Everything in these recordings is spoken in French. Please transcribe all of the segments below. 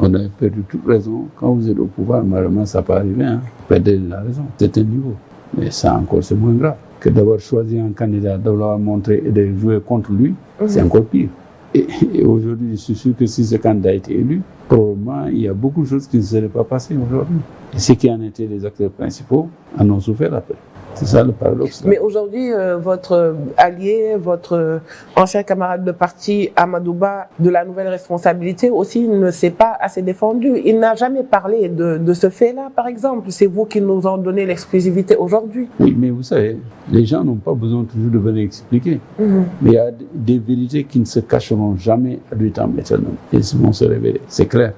On a perdu toute raison. Quand vous êtes au pouvoir, malheureusement, ça peut arriver, hein, perdre la raison. C'est un niveau. Mais ça encore, c'est moins grave. Que d'avoir choisi un candidat, de l'avoir montré et de jouer contre lui, c'est encore pire. Et aujourd'hui, je suis sûr que si ce candidat a été élu, probablement, il y a beaucoup de choses qui ne seraient pas passées aujourd'hui. Et ceux qui en étaient les acteurs principaux en ont souffert après. C'est ça le paradoxe. Mais aujourd'hui, votre allié, votre ancien camarade de parti, Amadou Ba, de la nouvelle responsabilité aussi, ne s'est pas assez défendu. Il n'a jamais parlé de ce fait-là, par exemple. C'est vous qui nous en donnez l'exclusivité aujourd'hui. Oui, mais vous savez, les gens n'ont pas besoin toujours de venir expliquer. Mais il y a des vérités qui ne se cacheront jamais à du temps éternel. Et ils vont se révéler. C'est clair.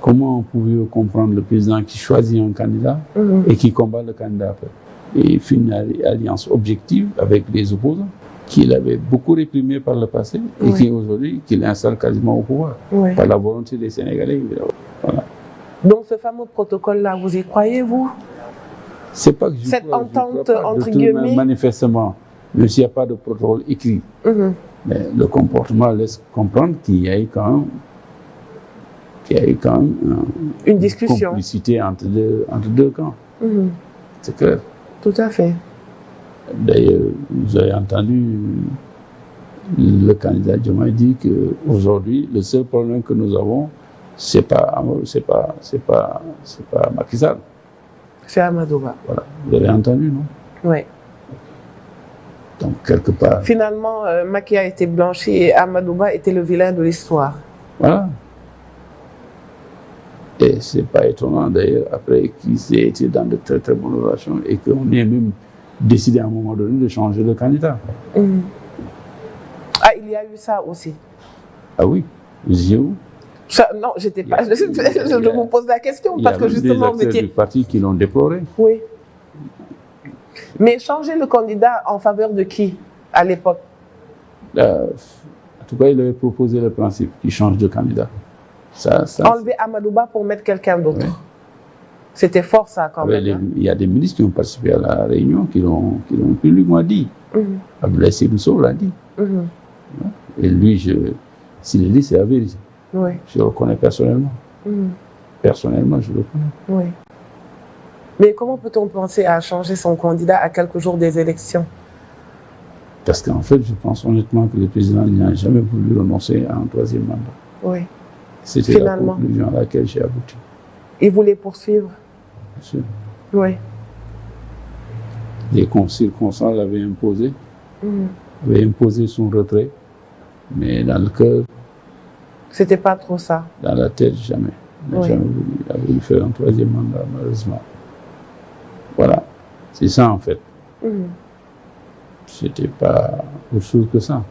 Comment pouvez-vous comprendre le président qui choisit un candidat et qui combat le candidat après? Et il fait une alliance objective avec les opposants qu'il avait beaucoup réprimés par le passé et qui aujourd'hui qu'il installe quasiment au pouvoir par la volonté des Sénégalais, évidemment. Voilà. Donc ce fameux protocole-là, vous y croyez, vous? C'est pas que cette entente entre guillemets, manifestement, même s'il n'y a pas de protocole écrit, mais le comportement laisse comprendre qu'il y a eu quand même, une discussion, complicité entre deux camps. C'est clair. Tout à fait. D'ailleurs, vous avez entendu le candidat Diomaye dire qu'aujourd'hui, le seul problème que nous avons, c'est pas Macky Sall. C'est Amadou Ba. Voilà. Vous avez entendu, non? Oui. Donc, quelque part... Finalement, Macky a été blanchi et Amadou Ba était le vilain de l'histoire. Voilà. Et c'est pas étonnant d'ailleurs, après qu'ils aient été dans de très très bonnes relations et qu'on ait même décidé à un moment donné de changer de candidat. Ah, il y a eu ça aussi? Ah oui, vous étiez où? Non, j'étais pas. Je vous pose la question parce que justement, il y a des partis qui l'ont déploré. Oui. Mais changer le candidat en faveur de qui à l'époque? En tout cas, il avait proposé le principe qu'il change de candidat. Enlever Amadou Ba pour mettre quelqu'un d'autre. Oui. C'était fort ça quand même. Il y a des ministres qui ont participé à la réunion qui l'ont publiquement dit. Abdoulaye Seydou Sow l'a dit. Et lui, s'il le dit, c'est la vérité. Oui. Je le reconnais personnellement. Personnellement, je le reconnais. Oui. Mais comment peut-on penser à changer son candidat à quelques jours des élections? Parce qu'en fait, je pense honnêtement que le président n'a jamais voulu renoncer à un troisième mandat. Oui. C'était la conclusion à laquelle j'ai abouti. Il voulait poursuivre? Bien sûr. Oui. Les circonstances l'avaient imposé. Avaient imposé son retrait. Mais dans le cœur... C'était pas trop ça? Dans la tête, jamais. Il n'a jamais voulu. Il a voulu faire un troisième mandat, malheureusement. Voilà. C'est ça, en fait. C'était pas autre chose que ça.